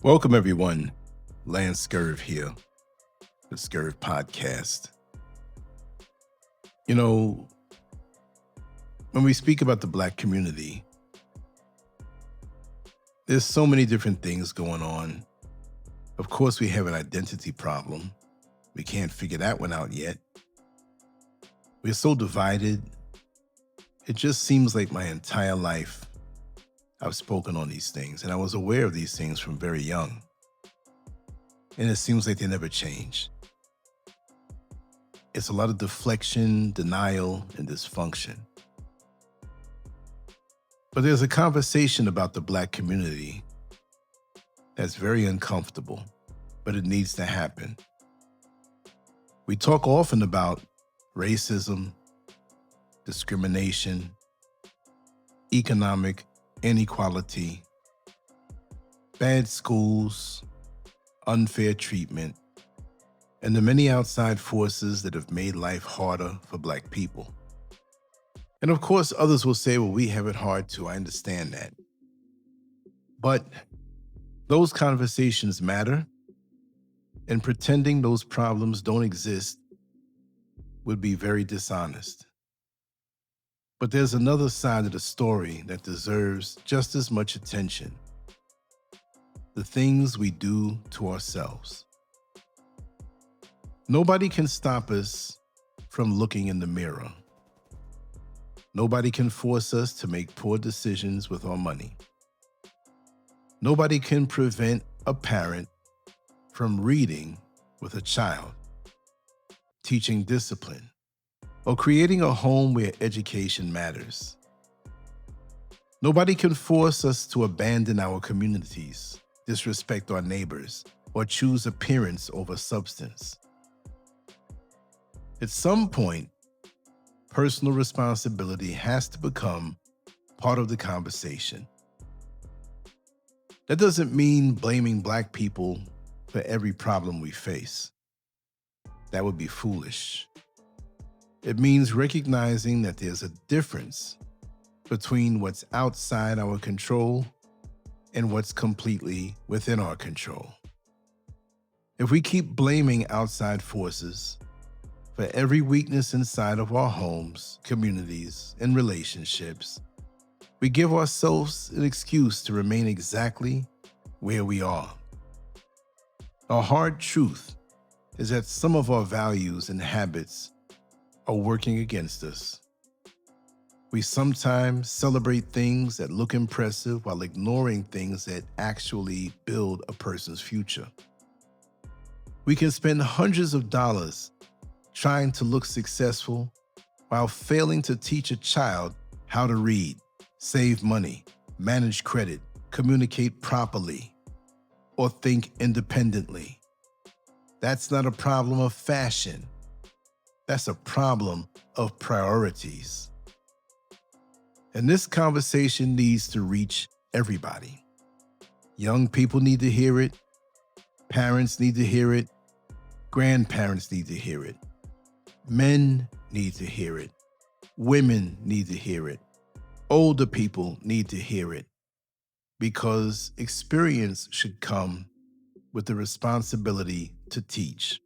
Welcome, everyone. Lancescurvx here, the Scurv podcast. You know, when we speak about the Black community, there's so many different things going on. Of course, we have an identity problem. We can't figure that one out yet. We're so divided. It just seems like my entire life I've spoken on these things, and I was aware of these things from very young. And it seems like they never change. It's a lot of deflection, denial, and dysfunction. But there's a conversation about the Black community that's very uncomfortable, but it needs to happen. We talk often about racism, discrimination, economic inequality, bad schools, unfair treatment, and the many outside forces that have made life harder for Black people. And of course, others will say, well, we have it hard too. I understand that. But those conversations matter, and pretending those problems don't exist would be very dishonest. But there's another side of the story that deserves just as much attention. The things we do to ourselves. Nobody can stop us from looking in the mirror. Nobody can force us to make poor decisions with our money. Nobody can prevent a parent from reading with a child, teaching discipline, or creating a home where education matters. Nobody can force us to abandon our communities, disrespect our neighbors, or choose appearance over substance. At some point, personal responsibility has to become part of the conversation. That doesn't mean blaming Black people for every problem we face. That would be foolish. It means recognizing that there's a difference between what's outside our control and what's completely within our control. If we keep blaming outside forces for every weakness inside of our homes, communities, and relationships, we give ourselves an excuse to remain exactly where we are. A hard truth is that some of our values and habits are working against us. We sometimes celebrate things that look impressive while ignoring things that actually build a person's future. We can spend hundreds of dollars trying to look successful while failing to teach a child how to read, save money, manage credit, communicate properly, or think independently. That's not a problem of fashion. That's a problem of priorities. And this conversation needs to reach everybody. Young people need to hear it. Parents need to hear it. Grandparents need to hear it. Men need to hear it. Women need to hear it. Older people need to hear it. Because experience should come with the responsibility to teach.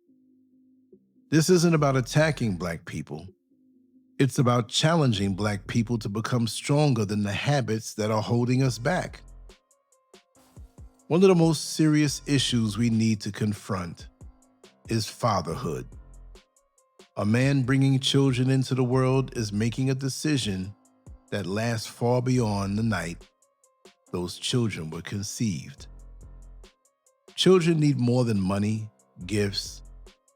This isn't about attacking Black people. It's about challenging Black people to become stronger than the habits that are holding us back. One of the most serious issues we need to confront is fatherhood. A man bringing children into the world is making a decision that lasts far beyond the night those children were conceived. Children need more than money, gifts,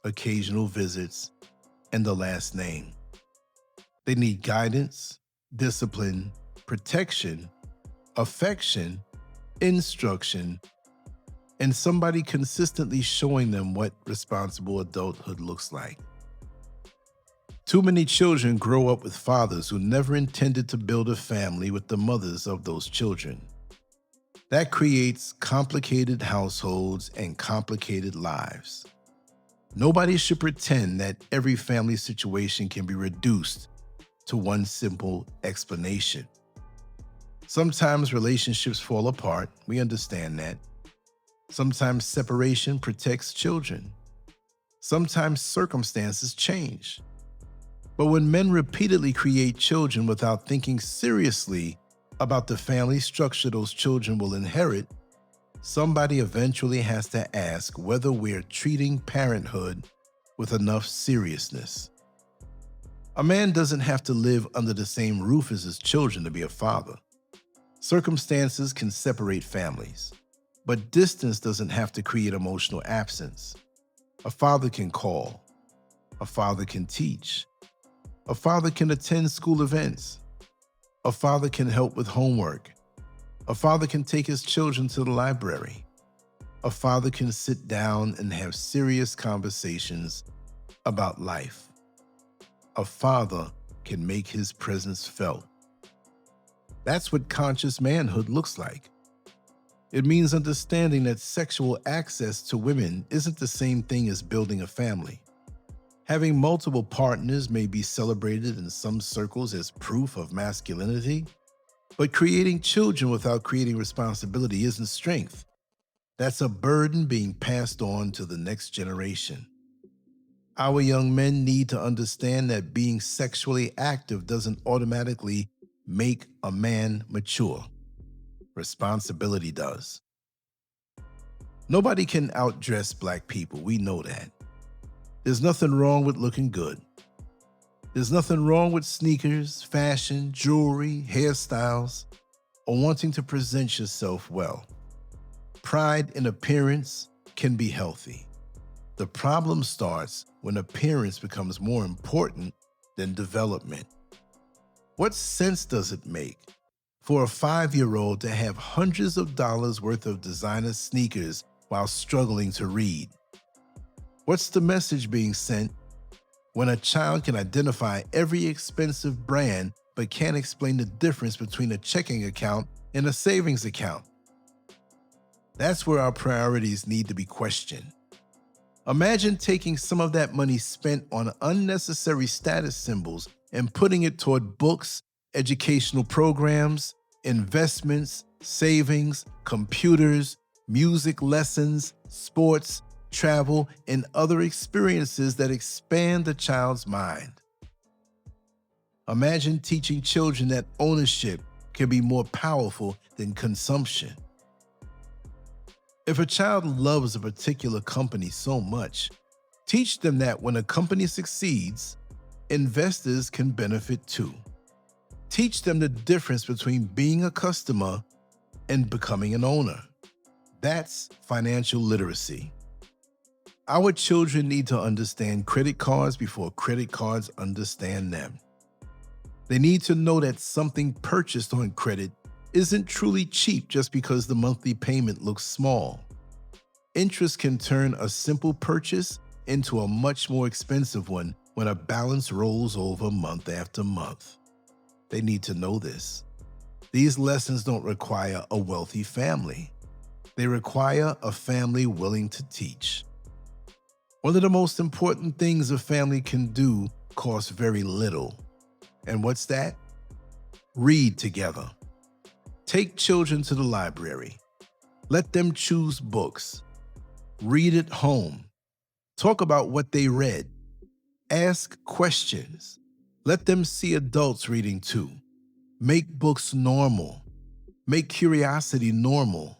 occasional visits, and the last name. They need guidance, discipline, protection, affection, instruction, and somebody consistently showing them what responsible adulthood looks like. Too many children grow up with fathers who never intended to build a family with the mothers of those children. That creates complicated households and complicated lives. Nobody should pretend that every family situation can be reduced to one simple explanation. Sometimes relationships fall apart, we understand that. Sometimes separation protects children. Sometimes circumstances change. But when men repeatedly create children without thinking seriously about the family structure those children will inherit, somebody eventually has to ask whether we're treating parenthood with enough seriousness. A man doesn't have to live under the same roof as his children to be a father. Circumstances can separate families, but distance doesn't have to create emotional absence. A father can call. A father can teach. A father can attend school events. A father can help with homework. A father can take his children to the library. A father can sit down and have serious conversations about life. A father can make his presence felt. That's what conscious manhood looks like. It means understanding that sexual access to women isn't the same thing as building a family. Having multiple partners may be celebrated in some circles as proof of masculinity, but creating children without creating responsibility isn't strength. That's a burden being passed on to the next generation. Our young men need to understand that being sexually active doesn't automatically make a man mature. Responsibility does. Nobody can outdress Black people, we know that. There's nothing wrong with looking good. There's nothing wrong with sneakers, fashion, jewelry, hairstyles, or wanting to present yourself well. Pride in appearance can be healthy. The problem starts when appearance becomes more important than development. What sense does it make for a 5-year-old to have hundreds of dollars worth of designer sneakers while struggling to read? What's the message being sent when a child can identify every expensive brand but can't explain the difference between a checking account and a savings account? That's where our priorities need to be questioned. Imagine taking some of that money spent on unnecessary status symbols and putting it toward books, educational programs, investments, savings, computers, music lessons, sports, travel, and other experiences that expand the child's mind. Imagine teaching children that ownership can be more powerful than consumption. If a child loves a particular company so much, teach them that when a company succeeds, investors can benefit too. Teach them the difference between being a customer and becoming an owner. That's financial literacy. Our children need to understand credit cards before credit cards understand them. They need to know that something purchased on credit isn't truly cheap just because the monthly payment looks small. Interest can turn a simple purchase into a much more expensive one when a balance rolls over month after month. They need to know this. These lessons don't require a wealthy family. They require a family willing to teach. One of the most important things a family can do costs very little. And what's that? Read together. Take children to the library. Let them choose books. Read at home. Talk about what they read. Ask questions. Let them see adults reading too. Make books normal. Make curiosity normal.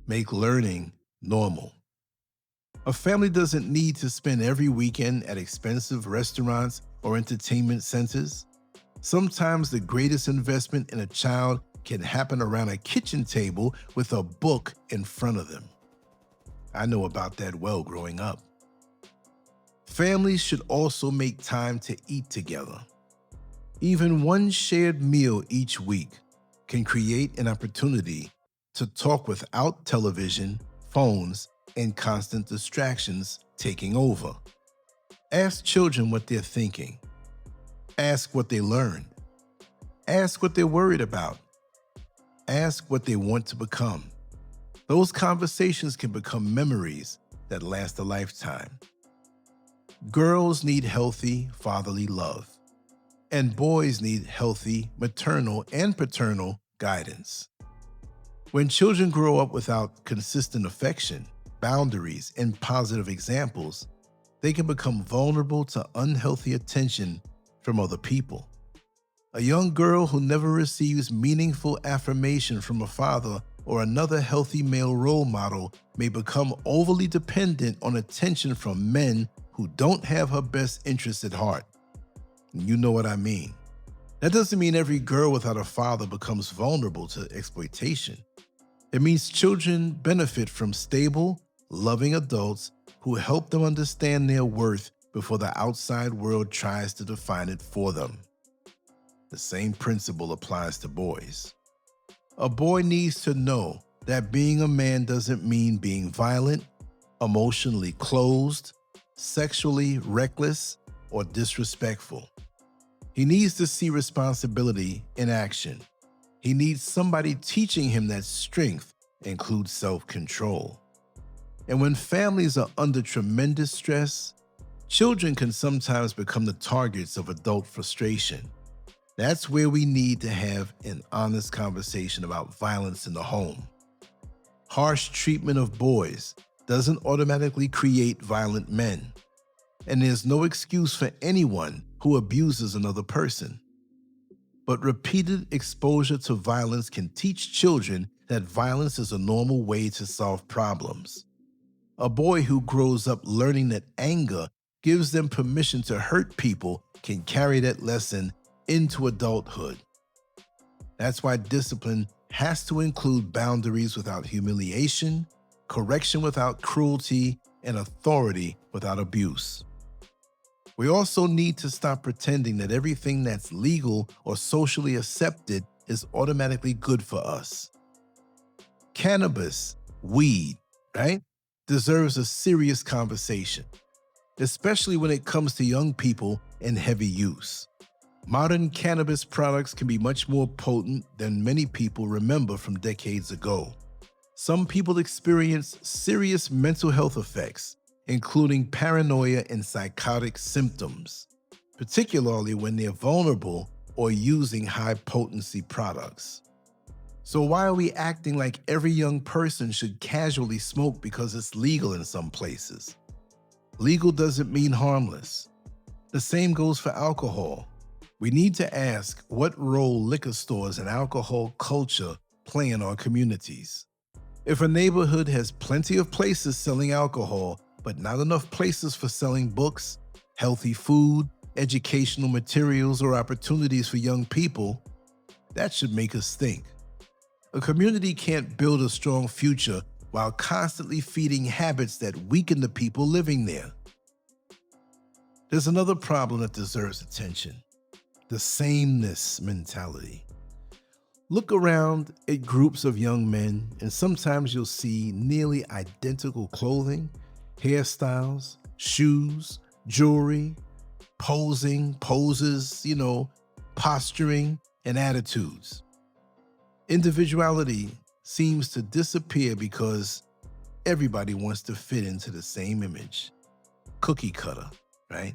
Make learning normal. A family doesn't need to spend every weekend at expensive restaurants or entertainment centers. Sometimes the greatest investment in a child can happen around a kitchen table with a book in front of them. I know about that well growing up. Families should also make time to eat together. Even one shared meal each week can create an opportunity to talk without television, phones, and constant distractions taking over. Ask children what they're thinking. Ask what they learned. Ask what they're worried about. Ask what they want to become. Those conversations can become memories that last a lifetime. Girls need healthy fatherly love, and boys need healthy maternal and paternal guidance. When children grow up without consistent affection, boundaries, and positive examples, they can become vulnerable to unhealthy attention from other people. A young girl who never receives meaningful affirmation from a father or another healthy male role model may become overly dependent on attention from men who don't have her best interests at heart. You know what I mean. That doesn't mean every girl without a father becomes vulnerable to exploitation. It means children benefit from stable, loving adults who help them understand their worth before the outside world tries to define it for them. The same principle applies to boys. A boy needs to know that being a man doesn't mean being violent, emotionally closed, sexually reckless, or disrespectful. He needs to see responsibility in action. He needs somebody teaching him that strength includes self-control. And when families are under tremendous stress, children can sometimes become the targets of adult frustration. That's where we need to have an honest conversation about violence in the home. Harsh treatment of boys doesn't automatically create violent men, and there's no excuse for anyone who abuses another person. But repeated exposure to violence can teach children that violence is a normal way to solve problems. A boy who grows up learning that anger gives them permission to hurt people can carry that lesson into adulthood. That's why discipline has to include boundaries without humiliation, correction without cruelty, and authority without abuse. We also need to stop pretending that everything that's legal or socially accepted is automatically good for us. Cannabis, weed, right, deserves a serious conversation, especially when it comes to young people in heavy use. Modern cannabis products can be much more potent than many people remember from decades ago. Some people experience serious mental health effects, including paranoia and psychotic symptoms, particularly when they're vulnerable or using high-potency products. So why are we acting like every young person should casually smoke because it's legal in some places? Legal doesn't mean harmless. The same goes for alcohol. We need to ask what role liquor stores and alcohol culture play in our communities. If a neighborhood has plenty of places selling alcohol, but not enough places for selling books, healthy food, educational materials, or opportunities for young people, that should make us think. A community can't build a strong future while constantly feeding habits that weaken the people living there. There's another problem that deserves attention: the sameness mentality. Look around at groups of young men, and sometimes you'll see nearly identical clothing, hairstyles, shoes, jewelry, poses, posturing, and attitudes. Individuality seems to disappear because everybody wants to fit into the same image. Cookie cutter, right?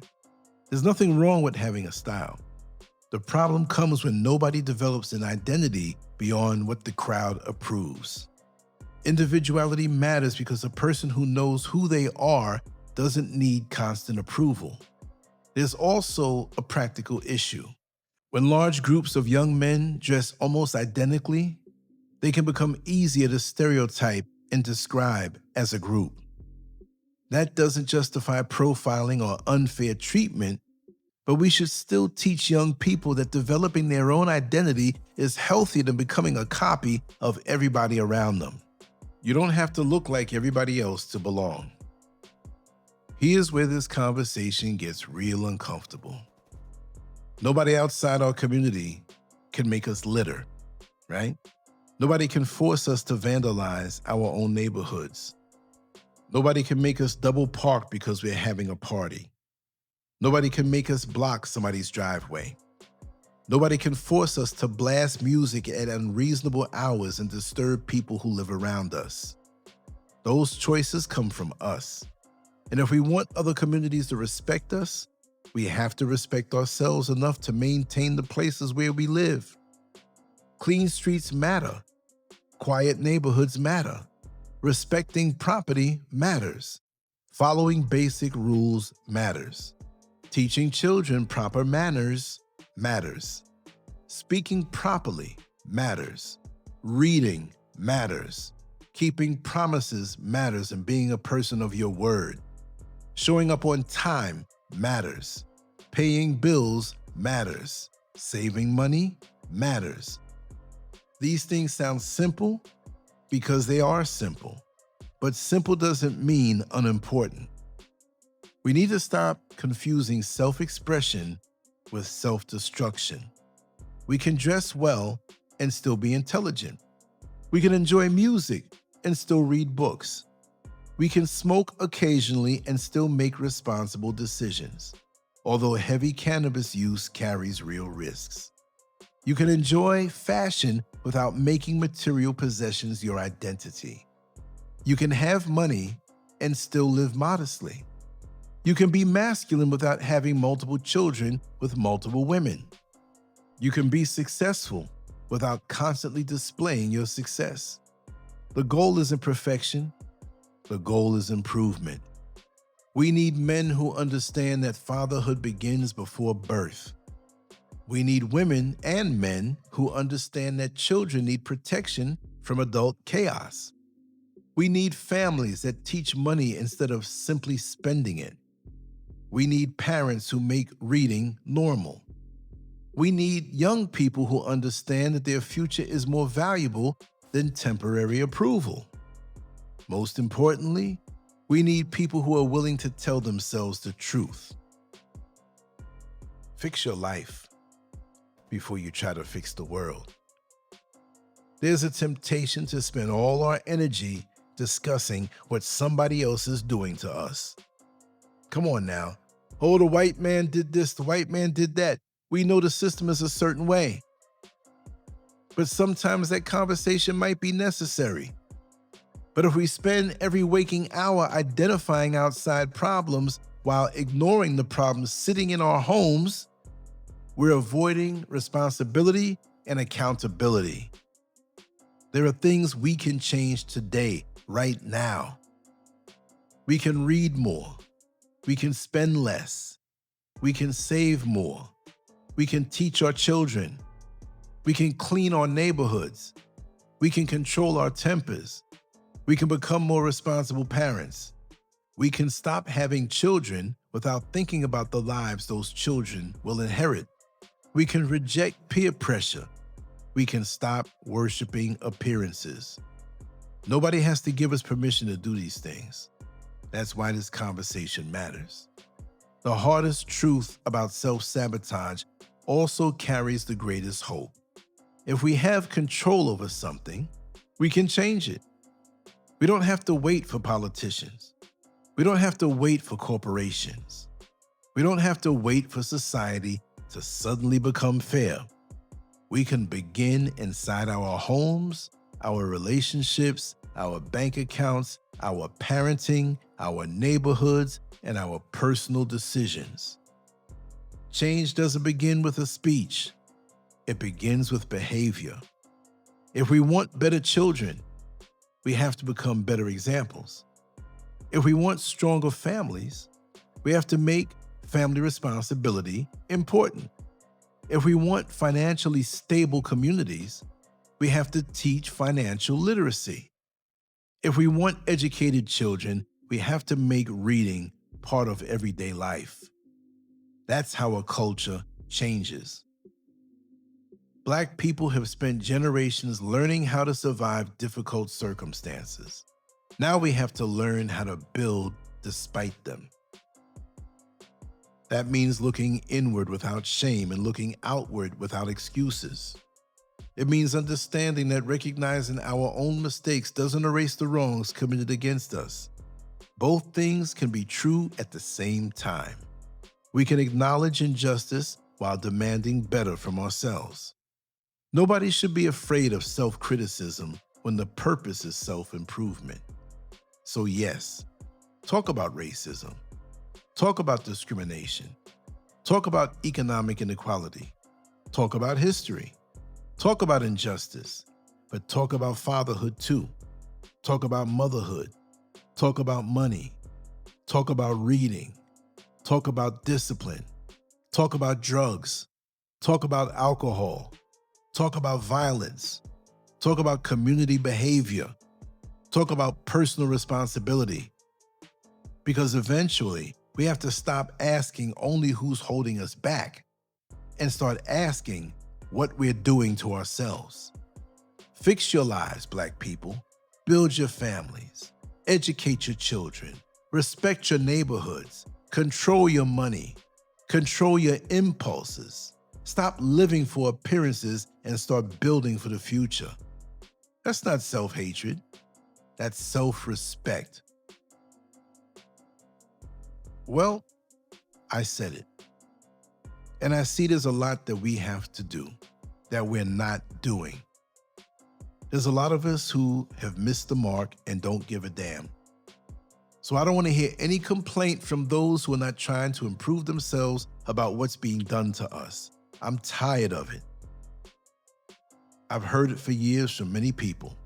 There's nothing wrong with having a style. The problem comes when nobody develops an identity beyond what the crowd approves. Individuality matters because a person who knows who they are doesn't need constant approval. There's also a practical issue. When large groups of young men dress almost identically, they can become easier to stereotype and describe as a group. That doesn't justify profiling or unfair treatment, but we should still teach young people that developing their own identity is healthier than becoming a copy of everybody around them. You don't have to look like everybody else to belong. Here's where this conversation gets real uncomfortable. Nobody outside our community can make us litter, right? Nobody can force us to vandalize our own neighborhoods. Nobody can make us double park because we're having a party. Nobody can make us block somebody's driveway. Nobody can force us to blast music at unreasonable hours and disturb people who live around us. Those choices come from us. And if we want other communities to respect us, we have to respect ourselves enough to maintain the places where we live. Clean streets matter. Quiet neighborhoods matter. Respecting property matters. Following basic rules matters. Teaching children proper manners matters. Speaking properly matters. Reading matters. Keeping promises matters, and being a person of your word. Showing up on time matters. Paying bills matters. Saving money matters. These things sound simple because they are simple, but simple doesn't mean unimportant. We need to stop confusing self-expression with self-destruction. We can dress well and still be intelligent. We can enjoy music and still read books. We can smoke occasionally and still make responsible decisions, although heavy cannabis use carries real risks. You can enjoy fashion without making material possessions your identity. You can have money and still live modestly. You can be masculine without having multiple children with multiple women. You can be successful without constantly displaying your success. The goal isn't perfection. The goal is improvement. We need men who understand that fatherhood begins before birth. We need women and men who understand that children need protection from adult chaos. We need families that teach money instead of simply spending it. We need parents who make reading normal. We need young people who understand that their future is more valuable than temporary approval. Most importantly, we need people who are willing to tell themselves the truth. Fix your life before you try to fix the world. There's a temptation to spend all our energy discussing what somebody else is doing to us. Come on now. Oh, the white man did this, the white man did that. We know the system is a certain way. But sometimes that conversation might be necessary. But if we spend every waking hour identifying outside problems while ignoring the problems sitting in our homes, we're avoiding responsibility and accountability. There are things we can change today, right now. We can read more. We can spend less. We can save more. We can teach our children. We can clean our neighborhoods. We can control our tempers. We can become more responsible parents. We can stop having children without thinking about the lives those children will inherit. We can reject peer pressure. We can stop worshiping appearances. Nobody has to give us permission to do these things. That's why this conversation matters. The hardest truth about self-sabotage also carries the greatest hope. If we have control over something, we can change it. We don't have to wait for politicians. We don't have to wait for corporations. We don't have to wait for society to suddenly become fair. We can begin inside our homes, our relationships, our bank accounts, our parenting, our neighborhoods, and our personal decisions. Change doesn't begin with a speech. It begins with behavior. If we want better children, we have to become better examples. If we want stronger families, we have to make family responsibility important. If we want financially stable communities, we have to teach financial literacy. If we want educated children, we have to make reading part of everyday life. That's how a culture changes. Black people have spent generations learning how to survive difficult circumstances. Now we have to learn how to build despite them. That means looking inward without shame and looking outward without excuses. It means understanding that recognizing our own mistakes doesn't erase the wrongs committed against us. Both things can be true at the same time. We can acknowledge injustice while demanding better from ourselves. Nobody should be afraid of self-criticism when the purpose is self-improvement. So yes, talk about racism. Talk about discrimination. Talk about economic inequality. Talk about history. Talk about injustice. But talk about fatherhood too. Talk about motherhood. Talk about money. Talk about reading. Talk about discipline. Talk about drugs. Talk about alcohol. Talk about violence. Talk about community behavior. Talk about personal responsibility. Because eventually, we have to stop asking only who's holding us back and start asking what we're doing to ourselves. Fix your lives, Black people. Build your families. Educate your children. Respect your neighborhoods. Control your money. Control your impulses. Stop living for appearances and start building for the future. That's not self-hatred. That's self-respect. Well, I said it. And I see there's a lot that we have to do that we're not doing. There's a lot of us who have missed the mark and don't give a damn. So I don't want to hear any complaint from those who are not trying to improve themselves about what's being done to us. I'm tired of it. I've heard it for years from many people.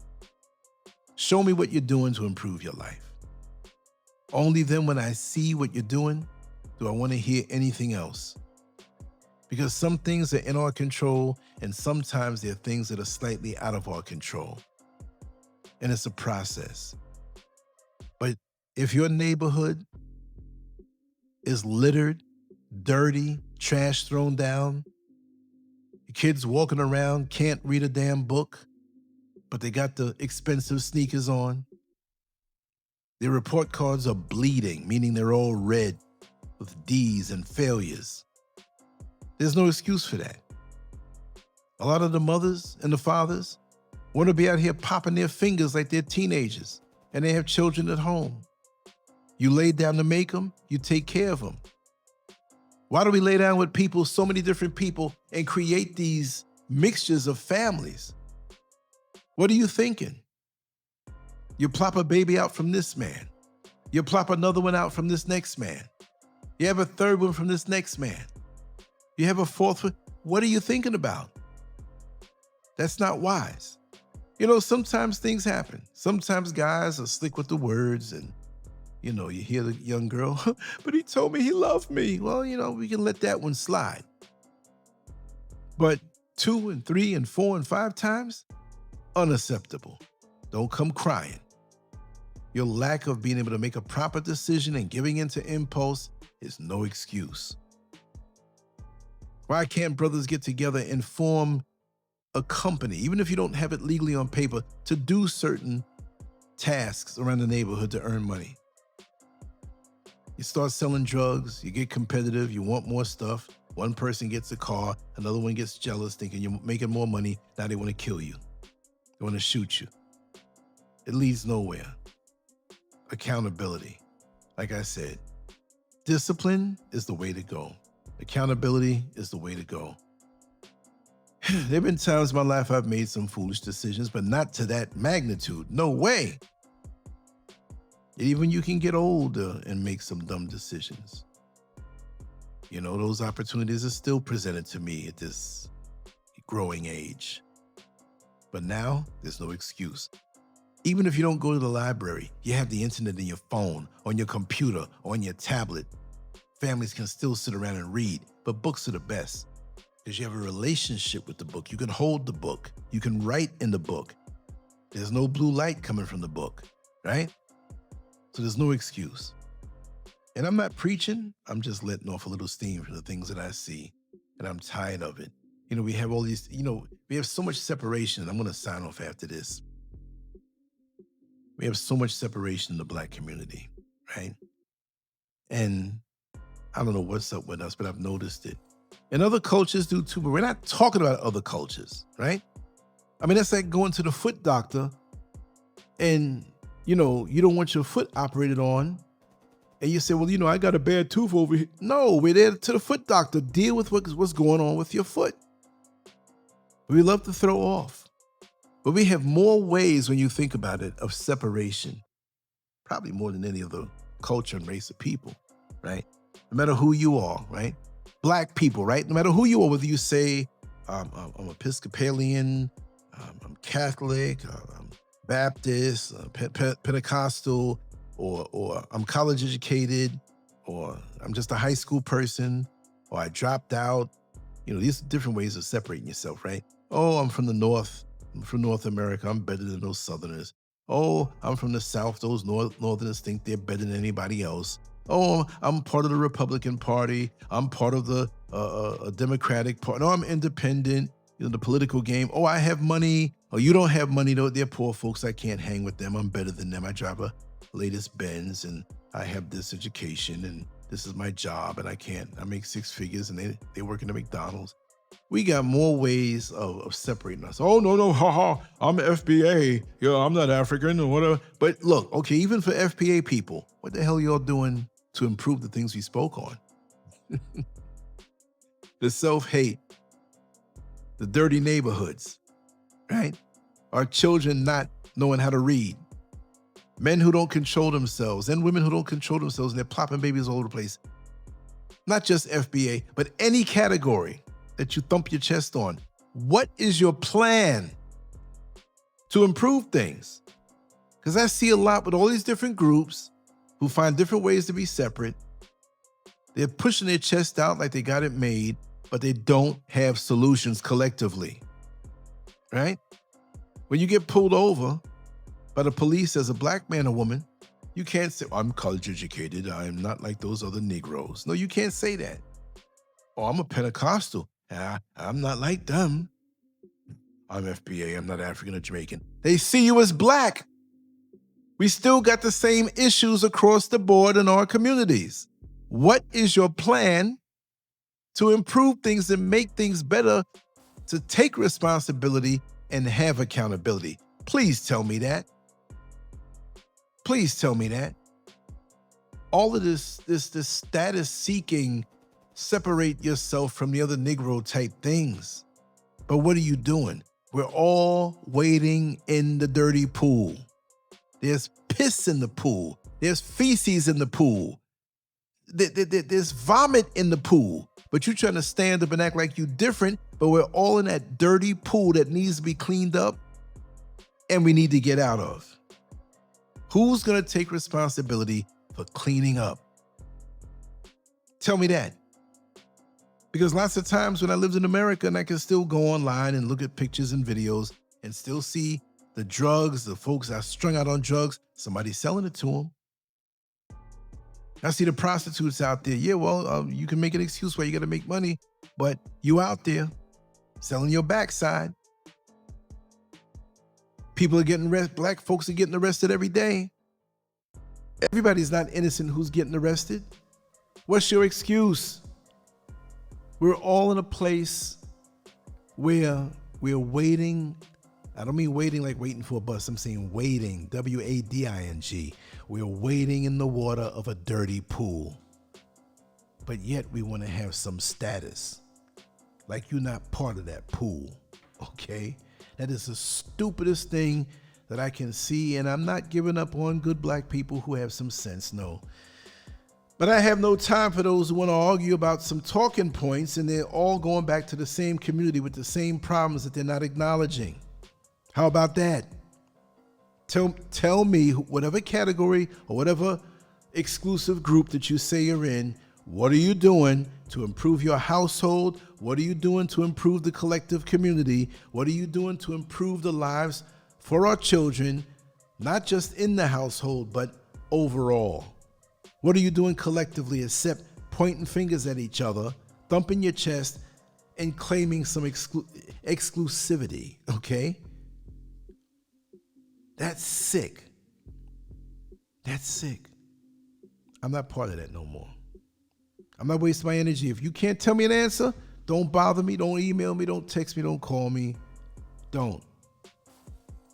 Show me what you're doing to improve your life. Only then, when I see what you're doing, do I want to hear anything else. Because some things are in our control, and sometimes there are things that are slightly out of our control. And it's a process. But if your neighborhood is littered, dirty, trash thrown down, kids walking around can't read a damn book, but they got the expensive sneakers on, their report cards are bleeding, meaning they're all red with D's and failures, there's no excuse for that. A lot of the mothers and the fathers want to be out here popping their fingers like they're teenagers, and they have children at home. You lay down to make them, you take care of them. Why do we lay down with people, so many different people, and create these mixtures of families? What are you thinking? You plop a baby out from this man. You plop another one out from this next man. You have a third one from this next man. You have a fourth one. What are you thinking about? That's not wise. You know, sometimes things happen. Sometimes guys are slick with the words, and you know, you hear the young girl, but he told me he loved me. Well, you know, we can let that one slide. But 2 and 3 and 4 and 5 times, unacceptable. Don't come crying. Your lack of being able to make a proper decision and giving into impulse is no excuse. Why can't brothers get together and form a company, even if you don't have it legally on paper, to do certain tasks around the neighborhood to earn money? You start selling drugs, you get competitive, you want more stuff. One person gets a car, another one gets jealous, thinking you're making more money. Now they want to kill you. They want to shoot you. It leads nowhere. Accountability. Like I said, discipline is the way to go. Accountability is the way to go. There have been times in my life I've made some foolish decisions, but not to that magnitude. No way. Even you can get older and make some dumb decisions. You know, those opportunities are still presented to me at this growing age. But now, there's no excuse. Even if you don't go to the library, you have the internet in your phone, on your computer, on your tablet. Families can still sit around and read, but books are the best because you have a relationship with the book. You can hold the book. You can write in the book. There's no blue light coming from the book, right? So there's no excuse. And I'm not preaching. I'm just letting off a little steam from the things that I see, and I'm tired of it. You know, we have all these, we have so much separation, and I'm going to sign off after this. We have so much separation in the Black community, right? And I don't know what's up with us, but I've noticed it. And other cultures do too, but we're not talking about other cultures, right? I mean, that's like going to the foot doctor and, you don't want your foot operated on. And you say, well, I got a bad tooth over here. No, we're there to the foot doctor. Deal with what's going on with your foot. We love to throw off. But we have more ways, when you think about it, of separation. Probably more than any other culture and race of people, right? No matter who you are, right? Black people, right? No matter who you are, whether you say, I'm Episcopalian, I'm Catholic, I'm Baptist, Pentecostal, or I'm college educated, or I'm just a high school person, or I dropped out. These are different ways of separating yourself, right? Oh, I'm from the North. I'm from North America. I'm better than those Southerners. Oh, I'm from the South. Those Northerners think they're better than anybody else. Oh, I'm part of the Republican Party. I'm part of the Democratic Party. No, I'm independent. The political game. Oh, I have money. Oh, you don't have money. Though they're poor folks. I can't hang with them. I'm better than them. I drive a latest Benz, and I have this education, and this is my job, and I make six figures, and they work in the McDonald's. We got more ways of separating us. Oh, no, haha, I'm FBA. I'm not African or whatever. But look, okay, even for FBA people, what the hell y'all doing to improve the things we spoke on? The self-hate, the dirty neighborhoods, right? Our children not knowing how to read. Men who don't control themselves and women who don't control themselves, and they're plopping babies all over the place. Not just FBA, but any category that you thump your chest on. What is your plan to improve things? Because I see a lot with all these different groups who find different ways to be separate. They're pushing their chest out like they got it made, but they don't have solutions collectively, right? When you get pulled over by the police as a black man or woman, you can't say, I'm college educated. I'm not like those other Negroes. No, you can't say that. Oh, I'm a Pentecostal. I'm not like them. I'm FBA. I'm not African or Jamaican. They see you as black. We still got the same issues across the board in our communities. What is your plan to improve things and make things better, to take responsibility and have accountability? Please tell me that. Please tell me that. All of this status seeking, separate yourself from the other Negro type things. But what are you doing? We're all wading in the dirty pool. There's piss in the pool. There's feces in the pool. There's vomit in the pool. But you're trying to stand up and act like you're different, but we're all in that dirty pool that needs to be cleaned up and we need to get out of. Who's going to take responsibility for cleaning up? Tell me that. Because lots of times when I lived in America, and I can still go online and look at pictures and videos and still see the drugs, the folks that are strung out on drugs, somebody's selling it to them. I see the prostitutes out there. Yeah, well, you can make an excuse why you got to make money, but you out there selling your backside. People are getting arrested. Black folks are getting arrested every day. Everybody's not innocent who's getting arrested. What's your excuse? We're all in a place where we're waiting. I don't mean waiting like waiting for a bus. I'm saying wading, W-A-D-I-N-G. We're wading in the water of a dirty pool. But yet we want to have some status. Like you're not part of that pool, okay? That is the stupidest thing that I can see, and I'm not giving up on good black people who have some sense, no. But I have no time for those who want to argue about some talking points, and they're all going back to the same community with the same problems that they're not acknowledging. How about that? Tell me, whatever category or whatever exclusive group that you say you're in, what are you doing to improve your household? What are you doing to improve the collective community? What are you doing to improve the lives for our children, not just in the household, but overall? What are you doing collectively except pointing fingers at each other, thumping your chest, and claiming some exclusivity, okay? That's sick. That's sick. I'm not part of that no more. I'm not wasting my energy. If you can't tell me an answer, don't bother me, don't email me, don't text me, don't call me. Don't.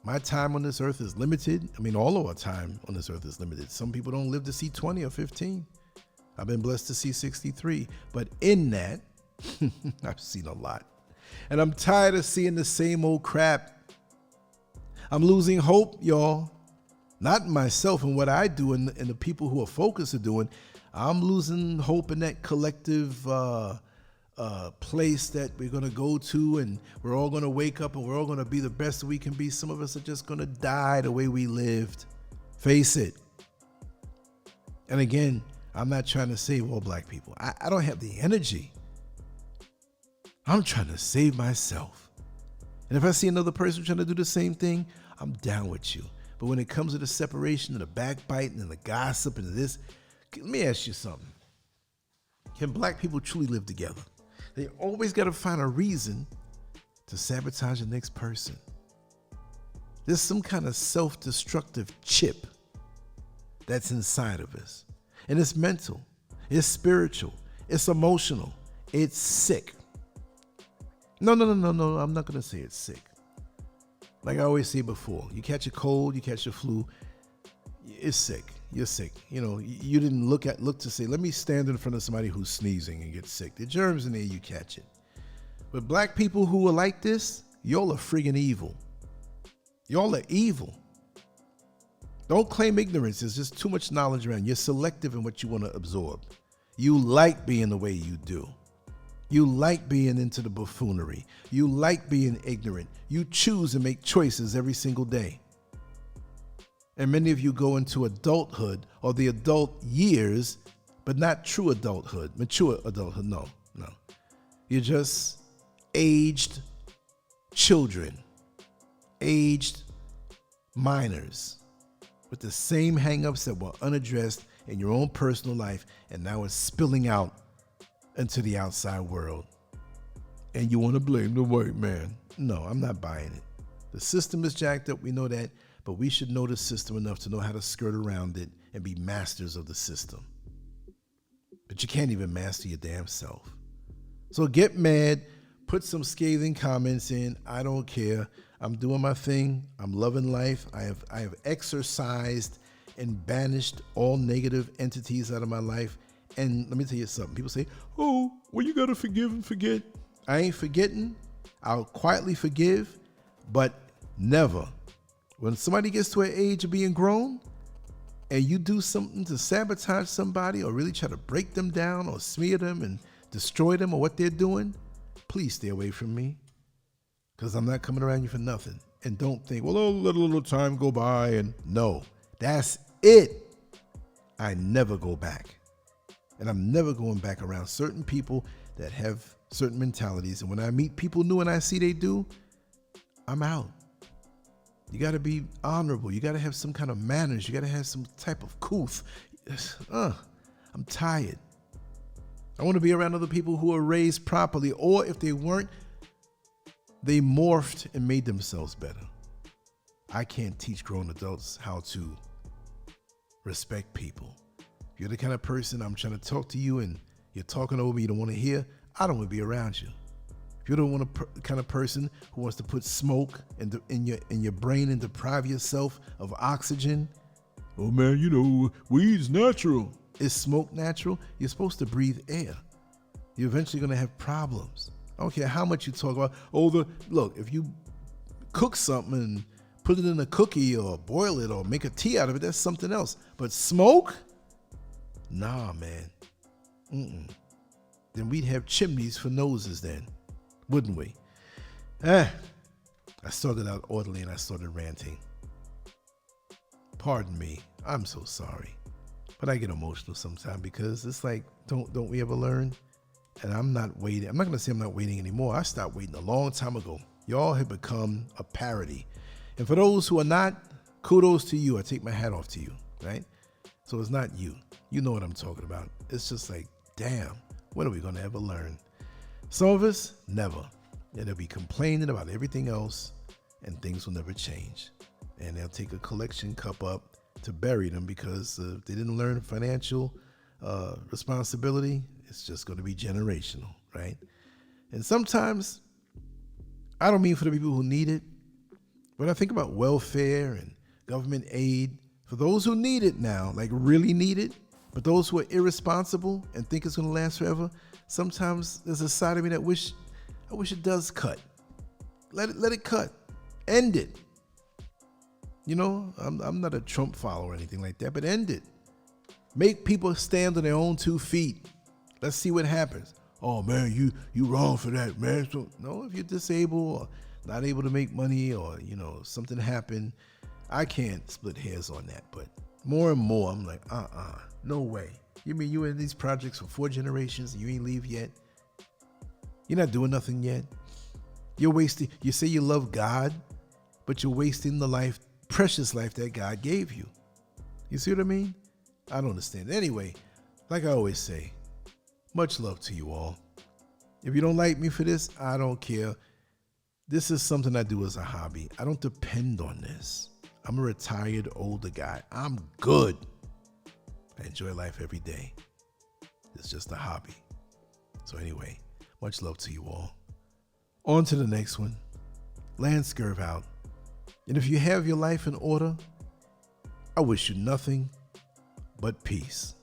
My time on this earth is limited. I mean, all of our time on this earth is limited. Some people don't live to see 20 or 15. I've been blessed to see 63. But in that, I've seen a lot. And I'm tired of seeing the same old crap. I'm losing hope, y'all. Not myself and what I do and the people who are focused are doing. I'm losing hope in that collective place that we're going to go to, and we're all going to wake up and we're all going to be the best that we can be. Some of us are just going to die the way we lived. Face it. And again, I'm not trying to save all black people. I don't have the energy. I'm trying to save myself. And if I see another person trying to do the same thing, I'm down with you. But when it comes to the separation and the backbiting and the gossip and this, let me ask you something. Can black people truly live together? They always got to find a reason to sabotage the next person. There's some kind of self-destructive chip that's inside of us. And it's mental, it's spiritual, it's emotional, it's sick. No, I'm not going to say it's sick. Like I always say before, you catch a cold, you catch a flu, it's sick. You're sick. You know, you didn't look to say, let me stand in front of somebody who's sneezing and get sick. The germs in there, you catch it. But black people who are like this, y'all are friggin' evil. Y'all are evil. Don't claim ignorance. There's just too much knowledge around. You're selective in what you want to absorb. You like being the way you do. You like being into the buffoonery. You like being ignorant. You choose to make choices every single day. And many of you go into adulthood or the adult years, but not true adulthood, mature adulthood. No. You're just aged children, aged minors with the same hangups that were unaddressed in your own personal life, and now it's spilling out into the outside world. And you want to blame the white man. No, I'm not buying it. The system is jacked up, we know that, but we should know the system enough to know how to skirt around it and be masters of the system. But you can't even master your damn self. So get mad, put some scathing comments in. I don't care. I'm doing my thing. I'm loving life. I have exorcised and banished all negative entities out of my life. And let me tell you something. People say, oh, well, you got to forgive and forget. I ain't forgetting. I'll quietly forgive, but never. When somebody gets to an age of being grown and you do something to sabotage somebody or really try to break them down or smear them and destroy them or what they're doing, please stay away from me, because I'm not coming around you for nothing. And don't think, well, oh, let a little time go by. And no, that's it. I never go back. And I'm never going back around certain people that have certain mentalities. And when I meet people new and I see they do, I'm out. You got to be honorable. You got to have some kind of manners. You got to have some type of couth. I'm tired. I want to be around other people who are raised properly, or if they weren't, they morphed and made themselves better. I can't teach grown adults how to respect people. If you're the kind of person I'm trying to talk to you and you're talking over me, you don't want to hear, I don't want to be around you. If you're the kind of person who wants to put smoke in your brain and deprive yourself of oxygen, oh man, you know, weed's natural. Is smoke natural? You're supposed to breathe air. You're eventually going to have problems. I don't care how much you talk about, look, if you cook something and put it in a cookie or boil it or make a tea out of it, that's something else. But smoke? Nah, man. Then we'd have chimneys for noses then, wouldn't we? I started out orderly and I started ranting. Pardon me. I'm so sorry. But I get emotional sometimes because it's like, don't we ever learn? And I'm not waiting. I'm not going to say I'm not waiting anymore. I stopped waiting a long time ago. Y'all have become a parody. And for those who are not, kudos to you. I take my hat off to you, right? So it's not you. You know what I'm talking about. It's just like, damn, when are we going to ever learn? Some of us, never. And they'll be complaining about everything else and things will never change. And they'll take a collection cup up to bury them because they didn't learn financial responsibility. It's just going to be generational, right? And sometimes, I don't mean for the people who need it, but I think about welfare and government aid for those who need it now, like really need it, but those who are irresponsible and think it's going to last forever. Sometimes there's a side of me that I wish it does cut. Let it cut. End it. You know, I'm not a Trump follower or anything like that, but end it. Make people stand on their own 2 feet. Let's see what happens. oh man, you wrong for that, man. So, no, if you're disabled or not able to make money or, something happened, I can't split hairs on that. But more and more, I'm like, no way. You mean you in these projects for 4 generations and you ain't leave yet? You're not doing nothing yet. You're wasting, you say you love God, but you're wasting the life, precious life that God gave you. You see what I mean? I don't understand. Anyway, like I always say, much love to you all. If you don't like me for this, I don't care. This is something I do as a hobby. I don't depend on this. I'm a retired older guy. I'm good. I enjoy life every day. It's just a hobby. So anyway, much love to you all. On to the next one. Lancescurvx out. And if you have your life in order, I wish you nothing but peace.